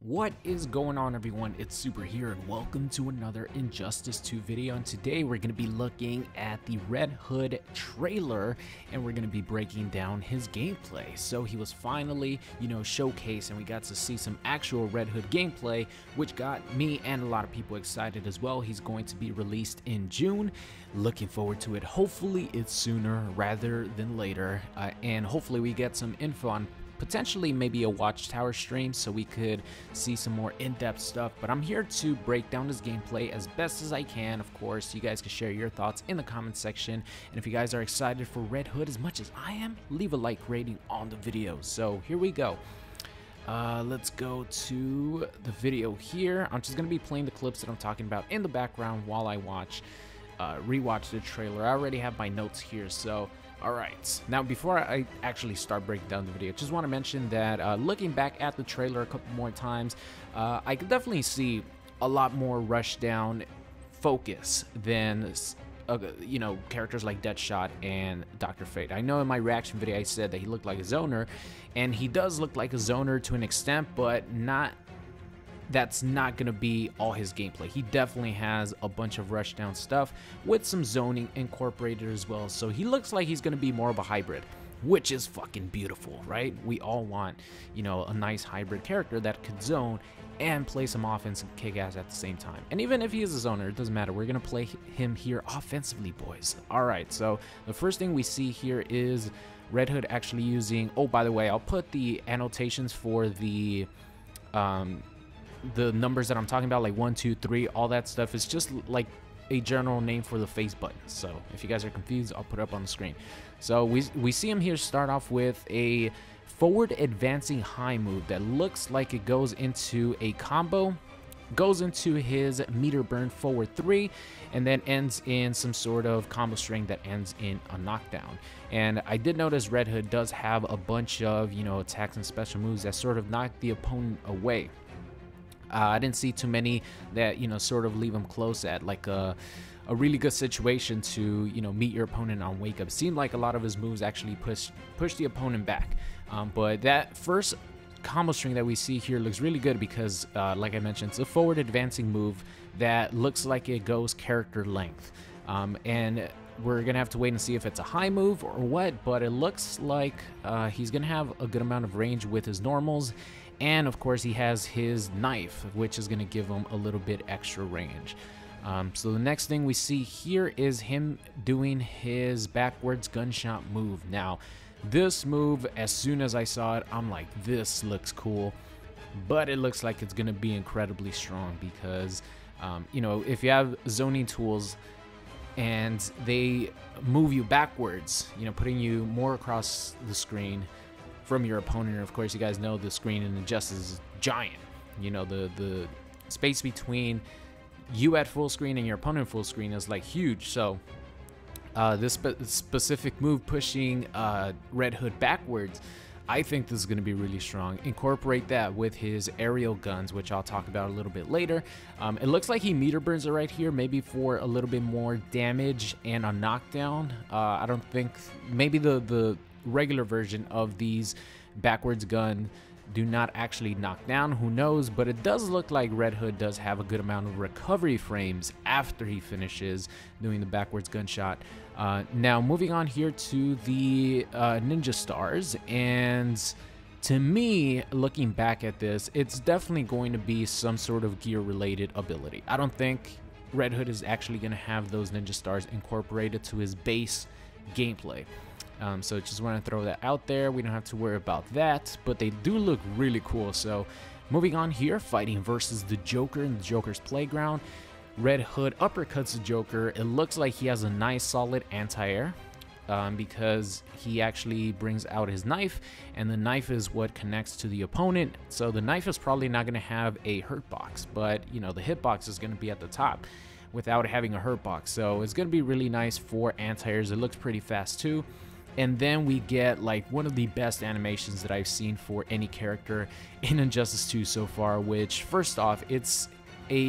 What is going on, everyone? It's Super here and welcome to another Injustice 2 video, and today we're going to be looking at the Red Hood trailer and we're going to be breaking down his gameplay. So he was finally, showcased and we got to see some actual Red Hood gameplay, which got me and a lot of people excited as well. He's going to be released in June. Looking forward to it. Hopefully it's sooner rather than later, and hopefully we get some info on potentially maybe a Watchtower stream so we could see some more in-depth stuff. But I'm here to break down this gameplay as best as I can. Of course, you guys can share your thoughts in the comment section, and if you guys are excited for Red Hood as much as I am, leave a like rating on the video. So here we go. Let's go to the video here. I'm just gonna be playing the clips that I'm talking about in the background while I rewatch the trailer. I already have my notes here, so alright, now before I actually start breaking down the video, just want to mention that looking back at the trailer a couple more times, I could definitely see a lot more Rushdown focus than characters like Deadshot and Dr. Fate. I know in my reaction video I said that he looked like a zoner, and he does look like a zoner to an extent, but that's not going to be all his gameplay. He definitely has a bunch of Rushdown stuff with some zoning incorporated as well. So he looks like he's going to be more of a hybrid, which is fucking beautiful, right? We all want, a nice hybrid character that could zone and play some offense and kick ass at the same time. And even if he is a zoner, it doesn't matter. We're going to play him here offensively, boys. All right, so the first thing we see here is Red Hood actually using, oh, by the way, I'll put the annotations for the numbers that I'm talking about, like 1, 2, 3, all that stuff is just like a general name for the face button. So if you guys are confused, I'll put it up on the screen. So we see him here start off with a forward advancing high move that looks like it goes into a combo, goes into his meter burn forward 3, and then ends in some sort of combo string that ends in a knockdown. And I did notice Red Hood does have a bunch of attacks and special moves that sort of knock the opponent away. I didn't see too many that sort of leave him close at like a really good situation to meet your opponent on wake up. It seemed like a lot of his moves actually push the opponent back, but that first combo string that we see here looks really good because like I mentioned, it's a forward advancing move that looks like it goes character length, and we're gonna have to wait and see if it's a high move or what, but it looks like he's gonna have a good amount of range with his normals. And of course he has his knife, which is going to give him a little bit extra range. So the next thing we see here is him doing his backwards gunshot move. Now this move, as soon as I saw it, I'm like, this looks cool, but it looks like it's going to be incredibly strong because if you have zoning tools and they move you backwards, putting you more across the screen from your opponent. Of course, you guys know the screen in Injustice is giant. The space between you at full screen and your opponent full screen is like huge. So this specific move pushing Red Hood backwards, I think this is going to be really strong. Incorporate that with his aerial guns, which I'll talk about a little bit later. It looks like he meter burns it right here, maybe for a little bit more damage and a knockdown. I don't think, maybe the regular version of these backwards gun do not actually knock down, who knows, but it does look like Red Hood does have a good amount of recovery frames after he finishes doing the backwards gunshot. Now moving on here to the ninja stars, and to me, looking back at this, it's definitely going to be some sort of gear related ability. I don't think Red Hood is actually going to have those ninja stars incorporated to his base gameplay. So just want to throw that out there. We don't have to worry about that, but they do look really cool. So moving on here, fighting versus the Joker in the Joker's playground. Red Hood uppercuts the Joker. It looks like he has a nice solid anti-air because he actually brings out his knife, and the knife is what connects to the opponent. So the knife is probably not going to have a hurt box, but the hitbox is going to be at the top without having a hurt box. So it's going to be really nice for anti-airs. It looks pretty fast too. And then we get like one of the best animations that I've seen for any character in Injustice 2 so far, which first off, it's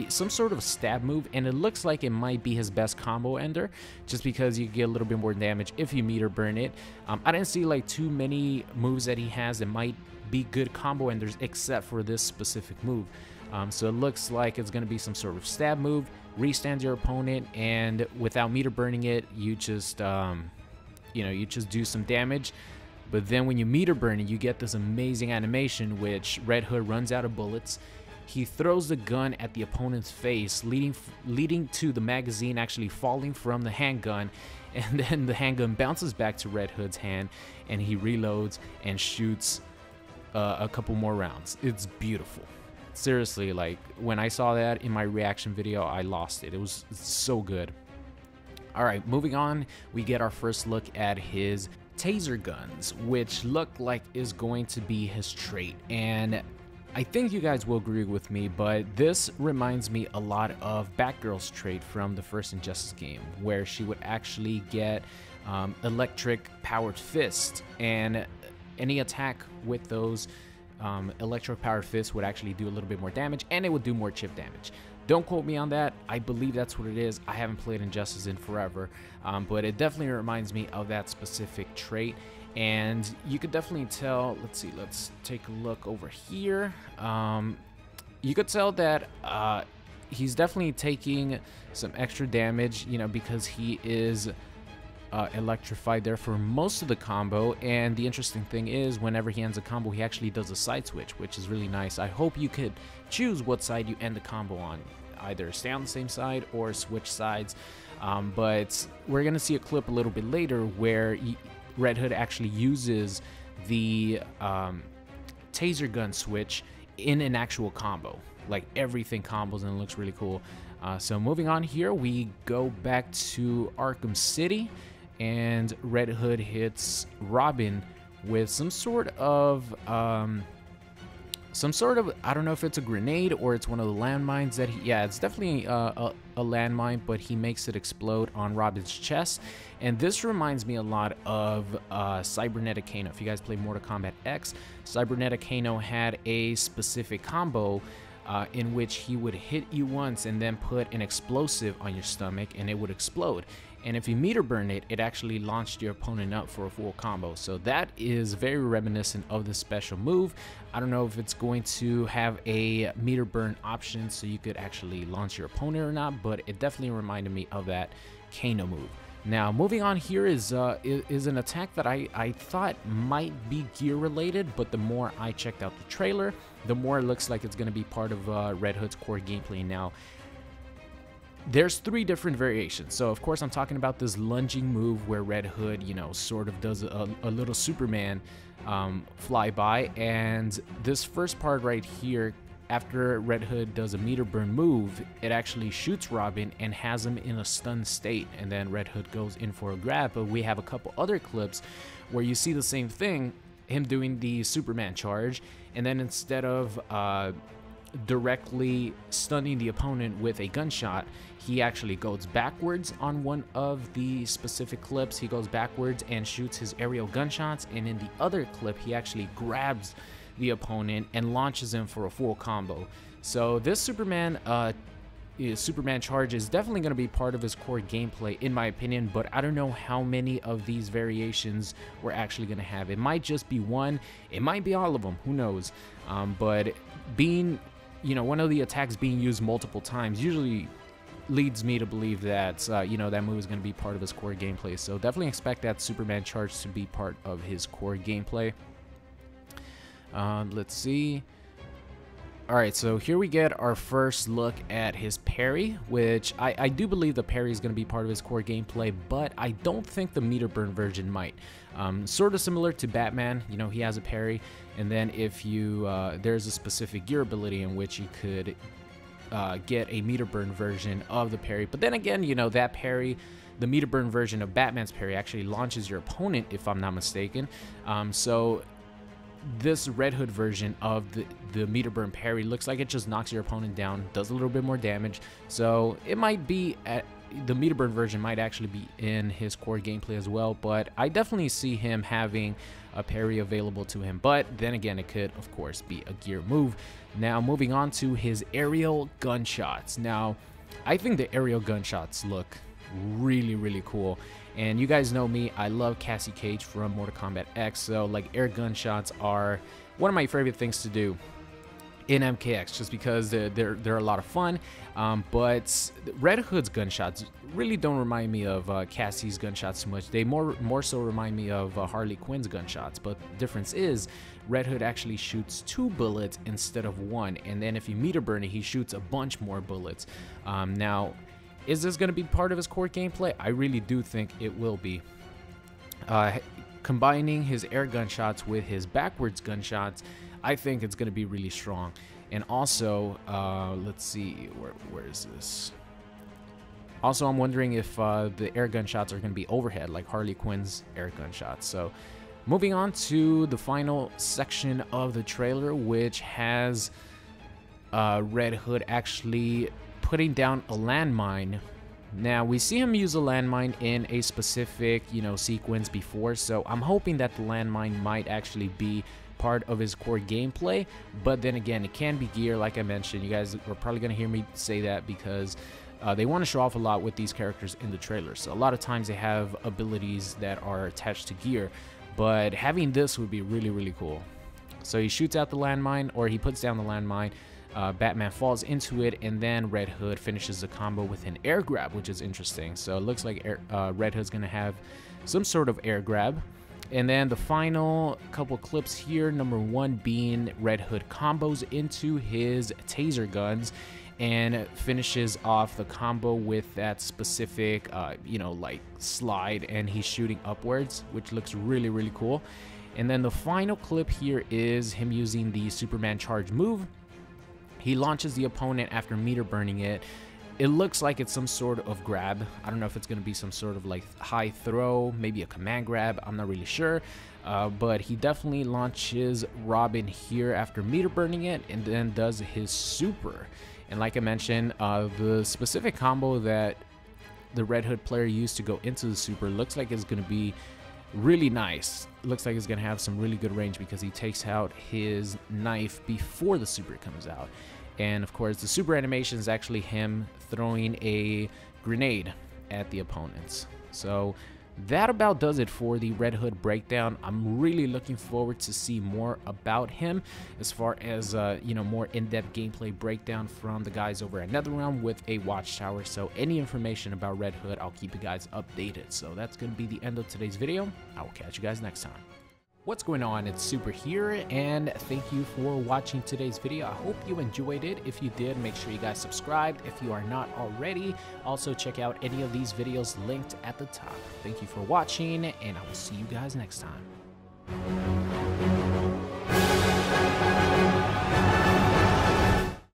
some sort of stab move, and it looks like it might be his best combo ender, just because you get a little bit more damage if you meter burn it. I didn't see like too many moves that he has that might be good combo enders except for this specific move. So it looks like it's going to be some sort of stab move, restand your opponent, and without meter burning it, you just you just do some damage. But then when you meter burn it, you get this amazing animation, which Red Hood runs out of bullets. He throws the gun at the opponent's face, leading to the magazine actually falling from the handgun, and then the handgun bounces back to Red Hood's hand, and he reloads and shoots a couple more rounds. It's beautiful. Seriously, like when I saw that in my reaction video, I lost it. It was so good. All right, moving on, we get our first look at his taser guns, which look like is going to be his trait. And I think you guys will agree with me, but this reminds me a lot of Batgirl's trait from the first Injustice game, where she would actually get electric powered fist, and any attack with those electric powered fists would actually do a little bit more damage, and it would do more chip damage. Don't quote me on that. I believe that's what it is. I haven't played Injustice in forever, but it definitely reminds me of that specific trait. And you could definitely tell, let's see, let's take a look over here. You could tell that he's definitely taking some extra damage, you know, because he is electrified there for most of the combo. And the interesting thing is, whenever he ends a combo, he actually does a side switch, which is really nice. I hope you could choose what side you end the combo on, either stay on the same side or switch sides. But we're gonna see a clip a little bit later where Red Hood actually uses the taser gun switch in an actual combo. Like everything combos, and it looks really cool. So moving on here, we go back to Arkham City, and Red Hood hits Robin with some sort of I don't know if it's a grenade or it's one of the landmines that yeah, it's definitely a landmine, but he makes it explode on Robin's chest. And this reminds me a lot of Cybernetic Kano. If you guys play Mortal Kombat X, Cybernetic Kano had a specific combo in which he would hit you once and then put an explosive on your stomach and it would explode. And if you meter burn it, it actually launched your opponent up for a full combo. So that is very reminiscent of this special move. I don't know if it's going to have a meter burn option so you could actually launch your opponent or not, but it definitely reminded me of that Kano move. Now, moving on here is an attack that I thought might be gear related, but the more I checked out the trailer, the more it looks like it's going to be part of Red Hood's core gameplay. Now, there's 3 different variations. So, of course, I'm talking about this lunging move where Red Hood, you know, sort of does a little Superman flyby. And this first part right here, after Red Hood does a meter burn move, it actually shoots Robin and has him in a stunned state. And then Red Hood goes in for a grab. But we have a couple other clips where you see the same thing, him doing the Superman charge. And then instead of directly stunning the opponent with a gunshot, he actually goes backwards on one of the specific clips. He goes backwards and shoots his aerial gunshots, and in the other clip he actually grabs the opponent and launches him for a full combo. So this Superman charge is definitely going to be part of his core gameplay, in my opinion, but I don't know how many of these variations we're actually going to have. It might just be one, it might be all of them, who knows. But being, you know, one of the attacks being used multiple times usually leads me to believe that you know, that move is going to be part of his core gameplay. So definitely expect that Superman charge to be part of his core gameplay. Let's see. Alright, so here we get our first look at his parry, which I do believe the parry is going to be part of his core gameplay, but I don't think the meter burn version might. Sort of similar to Batman, you know, he has a parry, and then if you there's a specific gear ability in which you could get a meter burn version of the parry. But then again, you know, that parry, the meter burn version of Batman's parry, actually launches your opponent, if I'm not mistaken. So this Red Hood version of the meter burn parry looks like it just knocks your opponent down, does a little bit more damage. So it might be the meter burn version might actually be in his core gameplay as well, but I definitely see him having a parry available to him. But then again, it could of course be a gear move. Now moving on to his aerial gunshots. Now I think the aerial gunshots look really cool, and you guys know me, I love Cassie Cage from Mortal Kombat X, so like air gunshots are one of my favorite things to do in MKX, just because they're a lot of fun. But Red Hood's gunshots really don't remind me of Cassie's gunshots too much. They more so remind me of Harley Quinn's gunshots, but the difference is Red Hood actually shoots 2 bullets instead of 1, and then if you meter burn it, he shoots a bunch more bullets. Now, is this going to be part of his core gameplay? I really do think it will be. Combining his air gunshots with his backwards gunshots, I think it's going to be really strong. And also, let's see, where is this? Also, I'm wondering if the air gunshots are going to be overhead, like Harley Quinn's air gunshots. So, moving on to the final section of the trailer, which has Red Hood actually putting down a landmine. Now, we see him use a landmine in a specific, sequence before, so I'm hoping that the landmine might actually be part of his core gameplay. But then again, it can be gear, like I mentioned. You guys are probably going to hear me say that because they want to show off a lot with these characters in the trailer. So a lot of times they have abilities that are attached to gear, but having this would be really cool. So he shoots out the landmine, or he puts down the landmine. Batman falls into it, and then Red Hood finishes the combo with an air grab, which is interesting. So it looks like Red Hood's going to have some sort of air grab. And then the final couple clips here, number 1 being Red Hood combos into his taser guns and finishes off the combo with that specific, like slide, and he's shooting upwards, which looks really cool. And then the final clip here is him using the Superman charge move. He launches the opponent after meter burning it. It looks like it's some sort of grab. I don't know if it's going to be some sort of like high throw, maybe a command grab. I'm not really sure. But he definitely launches Robin here after meter burning it, and then does his super. And like I mentioned, the specific combo that the Red Hood player used to go into the super looks like it's going to be really nice. Looks like it's going to have some really good range because he takes out his knife before the super comes out. And of course, the super animation is actually him throwing a grenade at the opponents. So that about does it for the Red Hood breakdown. I'm really looking forward to see more about him as far as more in-depth gameplay breakdown from the guys over at NetherRealm with a watchtower. So any information about Red Hood, I'll keep you guys updated. So that's going to be the end of today's video. I will catch you guys next time. What's going on? It's Super here, and thank you for watching today's video. I hope you enjoyed it. If you did, make sure you guys subscribed if you are not already. Also, check out any of these videos linked at the top. Thank you for watching, and I will see you guys next time.